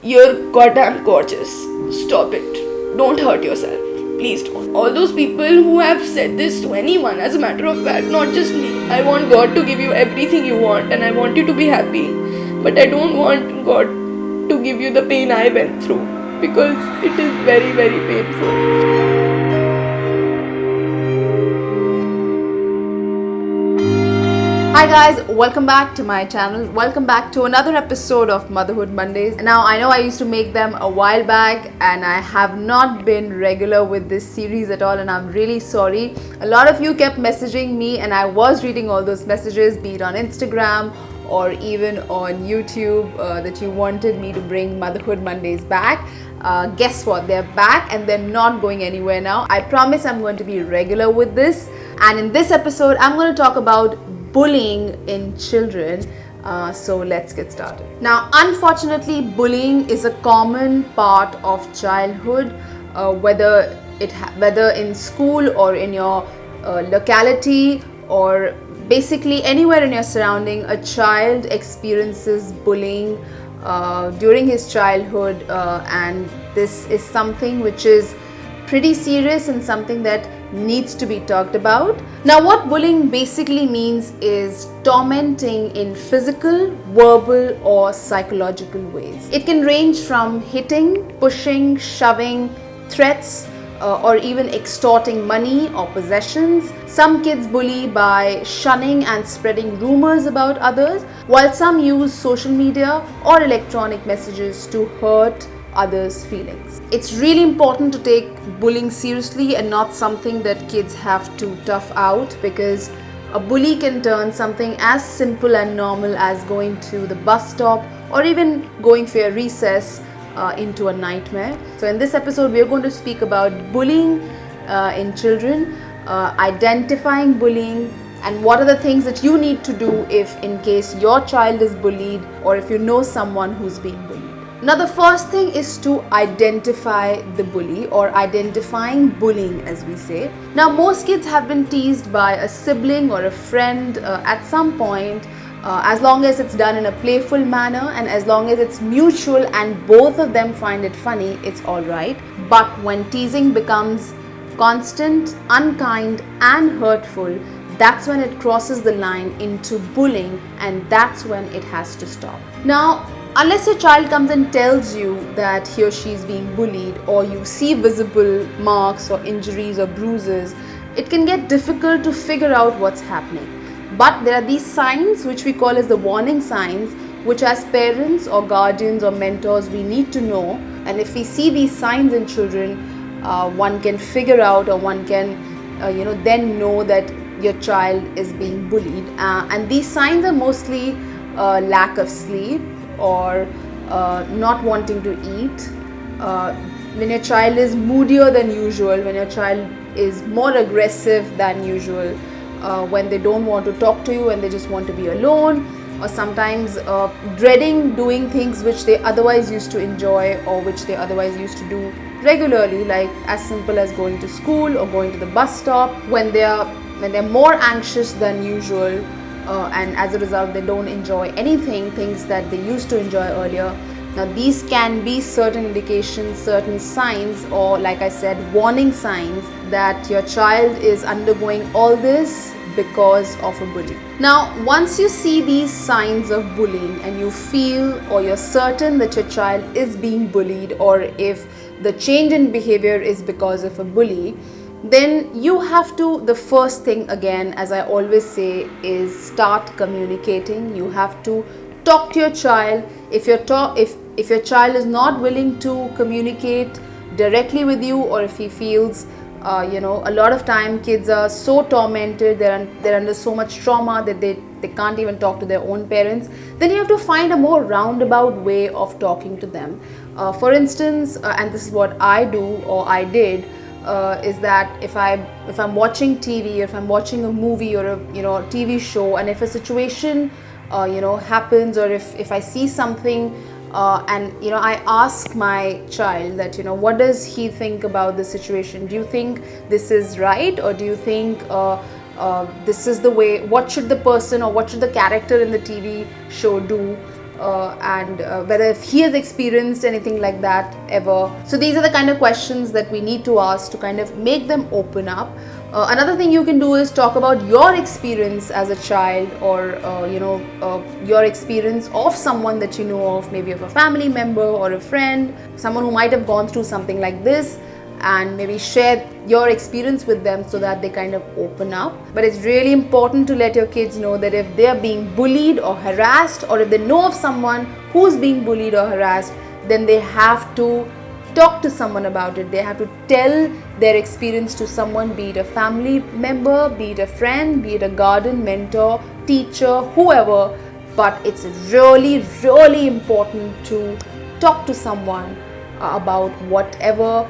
You're goddamn gorgeous. Stop it. Don't hurt yourself. Please don't. All those people who have said this to anyone, as a matter of fact, not just me. I want God to give you everything you want and I want you to be happy. But I don't want God to give you the pain I went through because it is very, very painful. Hi guys, welcome back to my channel. Welcome back to another episode of Motherhood Mondays. Now I know I used to make them a while back and I have not been regular with this series at all and I'm really sorry. A lot of you kept messaging me and I was reading all those messages, be it on Instagram or even on YouTube, that you wanted me to bring Motherhood Mondays back. Guess what? They're back and they're not going anywhere now. I promise I'm going to be regular with this. And in this episode, I'm going to talk about bullying in children. So let's get started. Now, unfortunately, bullying is a common part of childhood, whether in school or in your locality or basically anywhere in your surrounding. A child experiences bullying during his childhood, and this is something which is pretty serious and something that needs to be talked about. Now, what bullying basically means is tormenting in physical, verbal or psychological ways. It can range from hitting, pushing, shoving, threats, or even extorting money or possessions. Some kids bully by shunning and spreading rumors about others, while some use social media or electronic messages to hurt others' feelings. It's really important to take bullying seriously and not something that kids have to tough out, because a bully can turn something as simple and normal as going to the bus stop or even going for a recess into a nightmare. So in this episode we are going to speak about bullying in children, identifying bullying, and what are the things that you need to do if in case your child is bullied or if you know someone who's being bullied. Now, the first thing is to identify the bully, or identifying bullying as we say. Now, most kids have been teased by a sibling or a friend at some point, as long as it's done in a playful manner and as long as it's mutual and both of them find it funny, it's alright. But when teasing becomes constant, unkind and hurtful, that's when it crosses the line into bullying, and that's when it has to stop. Now, unless your child comes and tells you that he or she is being bullied, or you see visible marks or injuries or bruises, it can get difficult to figure out what's happening. But there are these signs which we call as the warning signs, which as parents or guardians or mentors we need to know. And if we see these signs in children, one can figure out, or one can then know that your child is being bullied. And these signs are mostly lack of sleep, or not wanting to eat, when your child is moodier than usual, when your child is more aggressive than usual, when they don't want to talk to you and they just want to be alone, or sometimes dreading doing things which they otherwise used to enjoy or which they otherwise used to do regularly, like as simple as going to school or going to the bus stop, when they're more anxious than usual, and as a result they don't enjoy things that they used to enjoy earlier. Now, these can be certain indications, certain signs, or like I said, warning signs that your child is undergoing all this because of a bully. Now, once you see these signs of bullying and you feel or you're certain that your child is being bullied, or if the change in behavior is because of a bully, then you have to, the first thing again, as I always say, is start communicating. You have to talk to your child. If your child is not willing to communicate directly with you, or if he feels a lot of time kids are so tormented, they're under so much trauma that they can't even talk to their own parents, then you have to find a more roundabout way of talking to them. For instance, and this is what I do or I did, is that if I'm watching TV, if I'm watching a movie or a TV show, and if a situation happens, or if I see something and I ask my child that what does he think about this situation? Do you think this is right, or do you think this is the way? What should the person or what should the character in the TV show do? and whether if he has experienced anything like that ever. So these are the kind of questions that we need to ask to kind of make them open up. Another thing you can do is talk about your experience as a child, or your experience of someone that you know of, maybe of a family member or a friend, someone who might have gone through something like this, and maybe share your experience with them so that they kind of open up. But it's really important to let your kids know that if they are being bullied or harassed, or if they know of someone who's being bullied or harassed, then they have to talk to someone about it. They have to tell their experience to someone, be it a family member, be it a friend, be it a guardian, mentor, teacher, whoever. But it's really, really important to talk to someone about whatever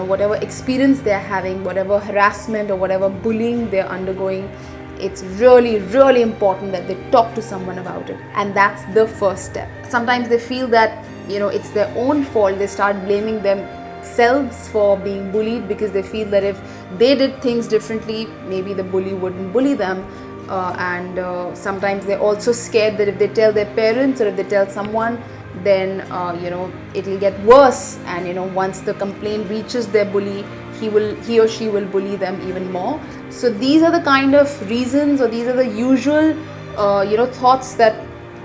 whatever experience they're having, whatever harassment or whatever bullying they're undergoing. It's really, really important that they talk to someone about it, and that's the first step. Sometimes they feel that it's their own fault. They start blaming themselves for being bullied because they feel that if they did things differently, maybe the bully wouldn't bully them. And sometimes they're also scared that if they tell their parents or if they tell someone, then it will get worse, and once the complaint reaches their bully, he or she will bully them even more. So these are the kind of reasons, or these are the usual thoughts that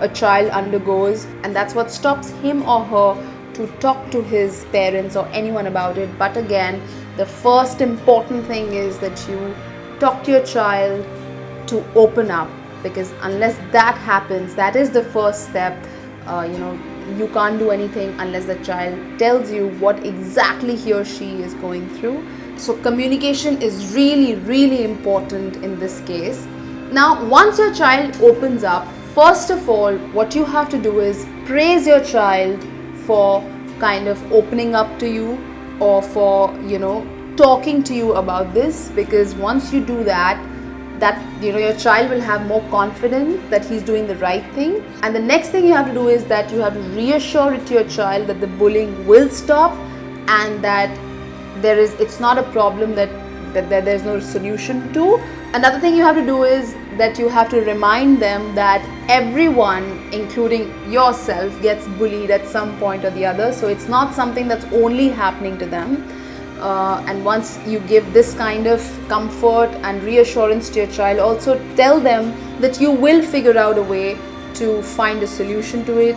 a child undergoes, and that's what stops him or her to talk to his parents or anyone about it. But again, the first important thing is that you talk to your child to open up, because unless that happens, that is the first step. You can't do anything unless the child tells you what exactly he or she is going through. So communication is really, really important in this case. Now, once your child opens up, first of all, what you have to do is praise your child for kind of opening up to you, or for talking to you about this, because once you do that your child will have more confidence that he's doing the right thing. And the next thing you have to do is that you have to reassure it to your child that the bullying will stop, and that it's not a problem that there's no solution to. Another thing you have to do is that you have to remind them that everyone, including yourself, gets bullied at some point or the other. So it's not something that's only happening to them. And once you give this kind of comfort and reassurance to your child, also tell them that you will figure out a way to find a solution to it.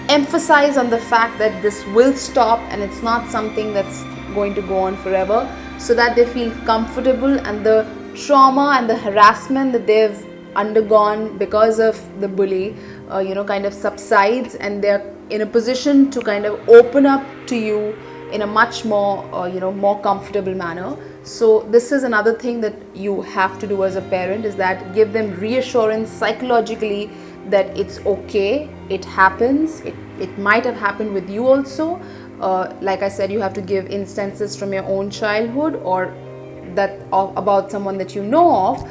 Emphasize on the fact that this will stop and it's not something that's going to go on forever, so that they feel comfortable, and the trauma and the harassment that they've undergone because of the bully kind of subsides, and they're in a position to kind of open up to you in a much more more comfortable manner. So this is another thing that you have to do as a parent, is that give them reassurance psychologically that it's okay, it happens, it might have happened with you also. Like I said, you have to give instances from your own childhood, or that about someone that you know of,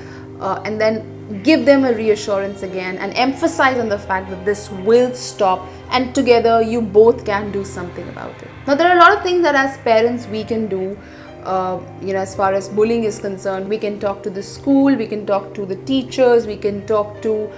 and then give them a reassurance again, and emphasize on the fact that this will stop, and together you both can do something about it. Now, there are a lot of things that as parents we can do. As far as bullying is concerned, we can talk to the school, we can talk to the teachers, we can talk to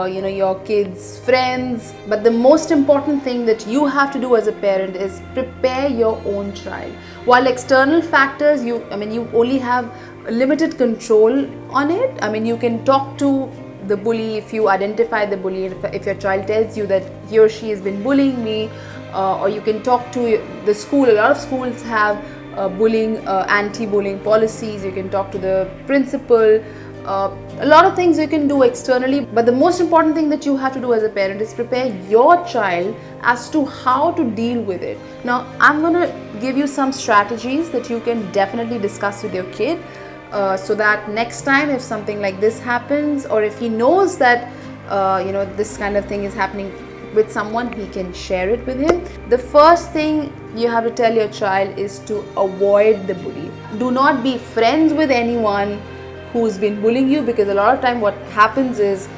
your kids' friends. But the most important thing that you have to do as a parent is prepare your own child. While external factors, you only have limited control on it. You can talk to the bully if you identify the bully, if your child tells you that he or she has been bullying me, or you can talk to the school. A lot of schools have anti-bullying policies. You can talk to the principal. A lot of things you can do externally, but the most important thing that you have to do as a parent is prepare your child as to how to deal with it. Now, I'm going to give you some strategies that you can definitely discuss with your kid, so that next time if something like this happens, or if he knows that this kind of thing is happening with someone, he can share it with him. The first thing you have to tell your child is to avoid the bully. Do not be friends with anyone who's been bullying you, because a lot of time what happens is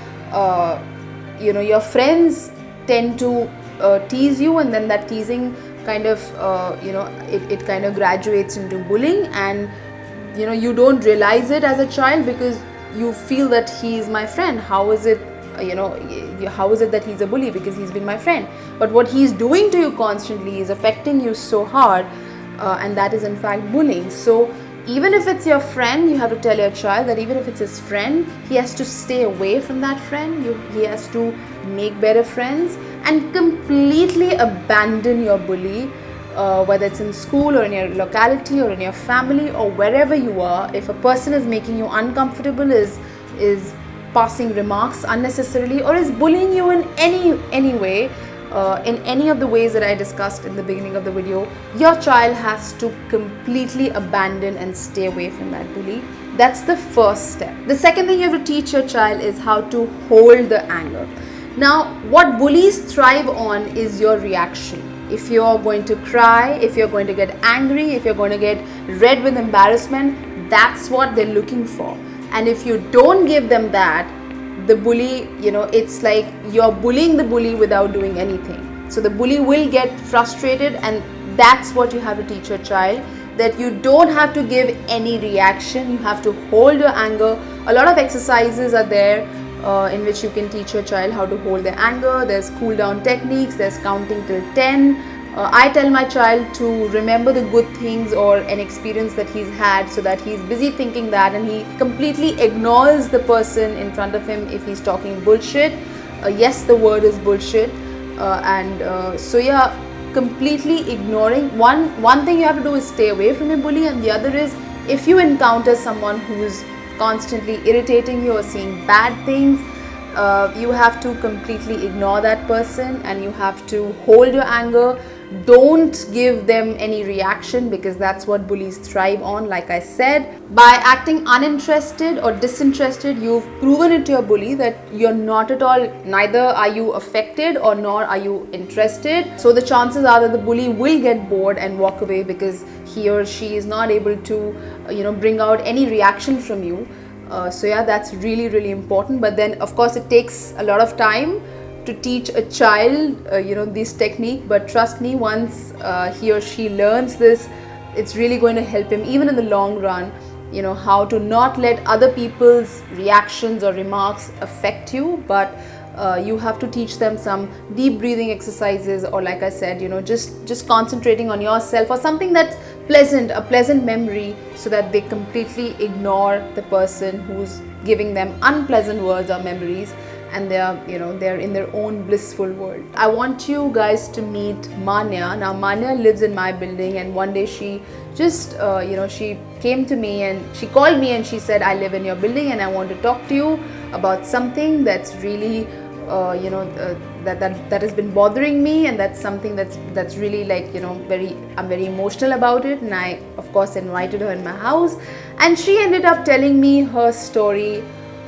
your friends tend to tease you, and then that teasing kind of it kind of graduates into bullying, and you don't realize it as a child because you feel that he is my friend. How is it how is it that he's a bully? Because he's been my friend. But what he's doing to you constantly is affecting you so hard, and that is in fact bullying. So even if it's your friend, you have to tell your child that even if it's his friend, he has to stay away from that friend. He has to make better friends and completely abandon your bully, whether it's in school or in your locality or in your family or wherever you are. If a person is making you uncomfortable, is passing remarks unnecessarily, or is bullying you in any way, in any of the ways that I discussed in the beginning of the video, your child has to completely abandon and stay away from that bully. That's the first step. The second thing you have to teach your child is how to hold the anger. Now, what bullies thrive on is your reaction. If you're going to cry, if you're going to get angry, if you're going to get red with embarrassment, that's what they're looking for. And if you don't give them that, the bully, it's like you're bullying the bully without doing anything. So the bully will get frustrated, and that's what you have to teach your child, that you don't have to give any reaction. You have to hold your anger. A lot of exercises are there in which you can teach your child how to hold their anger. There's cool down techniques, there's counting till 10. I tell my child to remember the good things or an experience that he's had, so that he's busy thinking that and he completely ignores the person in front of him if he's talking bullshit. Yes, the word is bullshit. Completely ignoring. One thing you have to do is stay away from your bully, and the other is, if you encounter someone who's constantly irritating you or saying bad things, you have to completely ignore that person and you have to hold your anger. Don't give them any reaction, because that's what bullies thrive on. Like I said, by acting uninterested or disinterested, you've proven it to your bully that you're not at all, neither are you affected or nor are you interested. So the chances are that the bully will get bored and walk away, because he or she is not able to bring out any reaction from you. That's really, really important. But then of course it takes a lot of time to teach a child this technique, but trust me, once he or she learns this, it's really going to help him even in the long run, how to not let other people's reactions or remarks affect you. But you have to teach them some deep breathing exercises, or like I said, just concentrating on yourself or something that's pleasant, a pleasant memory, so that they completely ignore the person who's giving them unpleasant words or memories, and they're in their own blissful world. I want you guys to meet Maanya. Now Maanya lives in my building, and one day she just she came to me and she called me and she said, I live in your building and I want to talk to you about something that's really that has been bothering me, and that's something that's really I'm very emotional about it. And I of course invited her in my house, and she ended up telling me her story,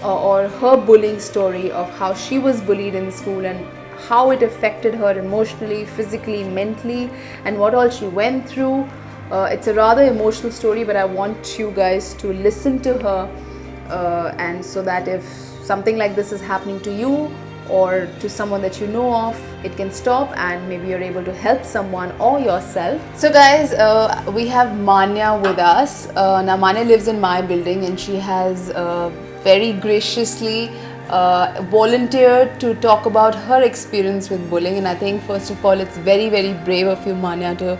or her bullying story, of how she was bullied in school and how it affected her emotionally, physically, mentally, and what all she went through. It's a rather emotional story, but I want you guys to listen to her, and so that if something like this is happening to you or to someone that you know of, it can stop and maybe you're able to help someone or yourself. So guys, we have Maanya with us. Now Maanya lives in my building, and she has very graciously volunteered to talk about her experience with bullying. And I think first of all, it's very, very brave of you, Maanya, to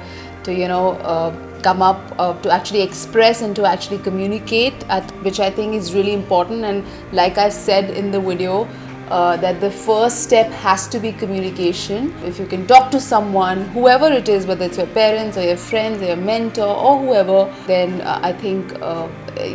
come up to actually express and to actually communicate, which I think is really important. And like I said in the video, that the first step has to be communication. If you can talk to someone, whoever it is, whether it's your parents or your friends or your mentor or whoever, then I think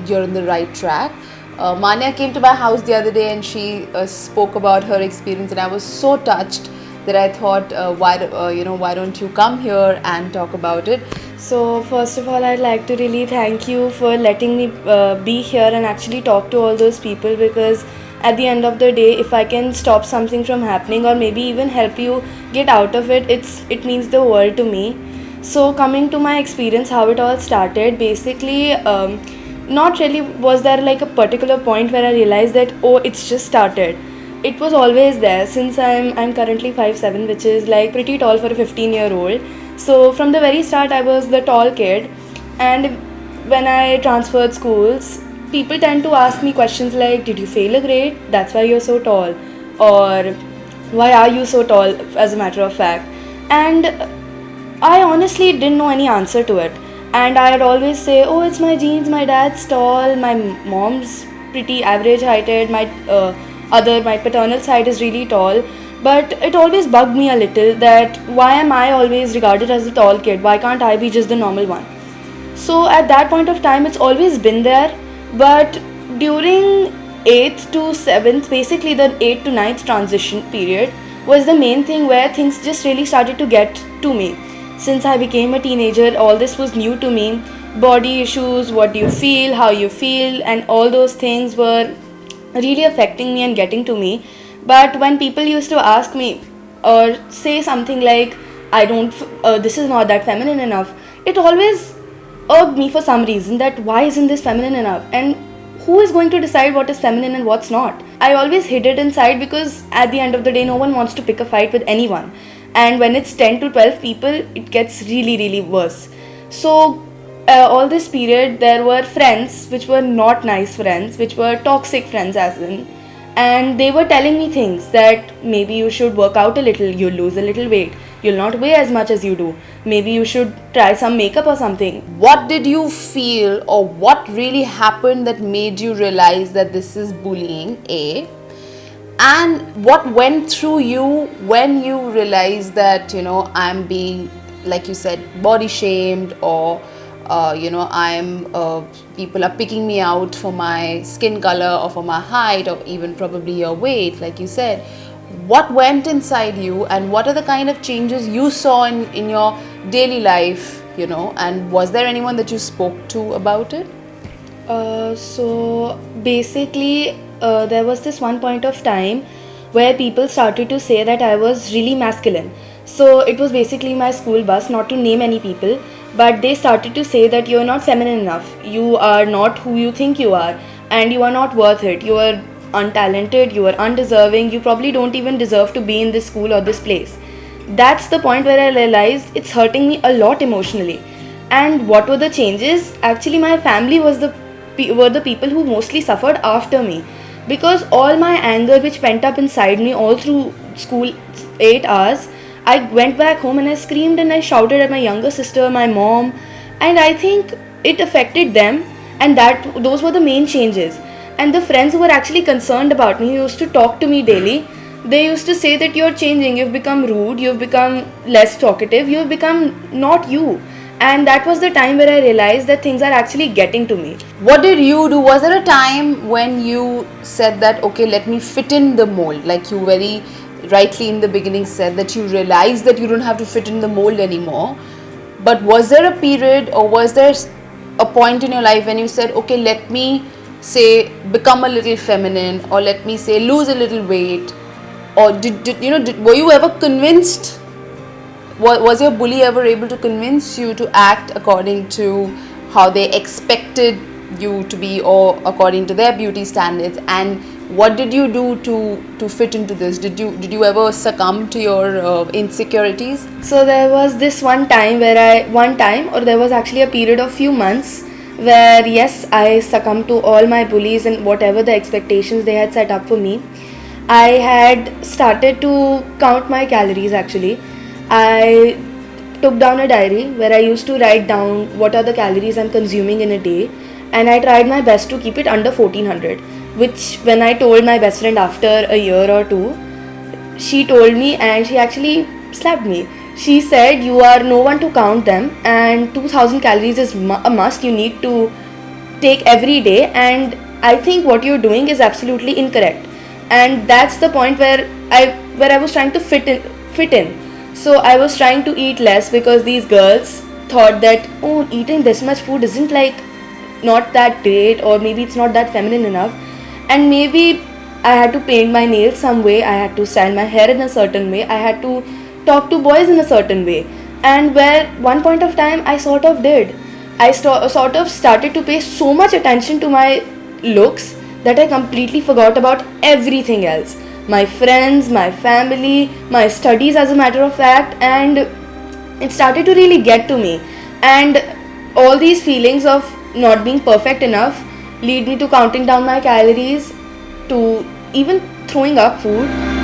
you're on the right track. Maanya came to my house the other day and she spoke about her experience, and I was so touched that I thought, why don't you come here and talk about it? So first of all, I'd like to really thank you for letting me be here and actually talk to all those people, because at the end of the day, if I can stop something from happening or maybe even help you get out of it, it means the world to me. So coming to my experience, how it all started, basically not really was there like a particular point where I realized that, oh, it's just started. It was always there since I'm currently 5'7", which is like pretty tall for a 15-year-old. So from the very start, I was the tall kid, and when I transferred schools, people tend to ask me questions like, did you fail a grade? That's why you're so tall. or why are you so tall, as a matter of fact. And I honestly didn't know any answer to it. And I'd always say, oh, it's my genes, my dad's tall, my mom's pretty average heighted, my paternal side is really tall. But it always bugged me a little that why am I always regarded as the tall kid? Why can't I be just the normal one? So at that point of time, it's always been there. But during 8th to 7th, basically the 8th to 9th transition period was the main thing where things just really started to get to me. Since I became a teenager, all this was new to me. Body issues, what do you feel, how you feel, and all those things were really affecting me and getting to me. But when people used to ask me or say something like, this is not that feminine enough, it always irked me for some reason that why isn't this feminine enough? And who is going to decide what is feminine and what's not? I always hid it inside because at the end of the day, no one wants to pick a fight with anyone. And when it's 10 to 12 people, it gets really, really worse. So, all this period, there were friends which were not nice friends, which were toxic friends, as in. And they were telling me things that maybe you should work out a little, you'll lose a little weight, you'll not weigh as much as you do, maybe you should try some makeup or something. What did you feel, or what really happened that made you realize that this is bullying, A? And what went through you when you realized that, I'm being, like you said, body shamed, or people are picking me out for my skin color or for my height or even probably your weight, like you said. What went inside you, and what are the kind of changes you saw in your daily life, and was there anyone that you spoke to about it? So basically, there was this one point of time where people started to say that I was really masculine. So it was basically my school bus, not to name any people, but they started to say that you're not feminine enough, you are not who you think you are, and you are not worth it, you are untalented, you are undeserving, you probably don't even deserve to be in this school or this place. That's the point where I realized it's hurting me a lot emotionally. And what were the changes? Actually, my family were the people who mostly suffered after me, because all my anger which pent up inside me all through school 8 hours, I went back home and I screamed and I shouted at my younger sister, my mom, and I think it affected them, and those were the main changes. And the friends who were actually concerned about me, who used to talk to me daily, they used to say that you're changing, you've become rude, you've become less talkative, you've become not you. And that was the time where I realized that things are actually getting to me. What did you do? Was there a time when you said that, okay, let me fit in the mold? Like you very rightly in the beginning said that you realized that you don't have to fit in the mold anymore. But was there a period, or was there a point in your life when you said, okay, let me say become a little feminine, or let me say lose a little weight? Or were you ever convinced? Was your bully ever able to convince you to act according to how they expected you to be, or according to their beauty standards? And what did you do to fit into this? Did you ever succumb to your insecurities? So there was this one time, or there was actually a period of few months where yes, I succumbed to all my bullies and whatever the expectations they had set up for me. I had started to count my calories actually. I took down a diary where I used to write down what are the calories I'm consuming in a day, and I tried my best to keep it under 1400, which when I told my best friend after a year or two, she told me, and she actually slapped me. She said, you are no one to count them, and 2000 calories is a must, you need to take every day, and I think what you're doing is absolutely incorrect. And that's the point where I was trying to fit in. So I was trying to eat less because these girls thought that, oh, eating this much food isn't like not that great, or maybe it's not that feminine enough. And maybe I had to paint my nails some way, I had to style my hair in a certain way, I had to talk to boys in a certain way. And where one point of time I sort of did. I sort of started to pay so much attention to my looks that I completely forgot about everything else. My friends, my family, my studies as a matter of fact, and it started to really get to me. And all these feelings of not being perfect enough lead me to counting down my calories, to even throwing up food.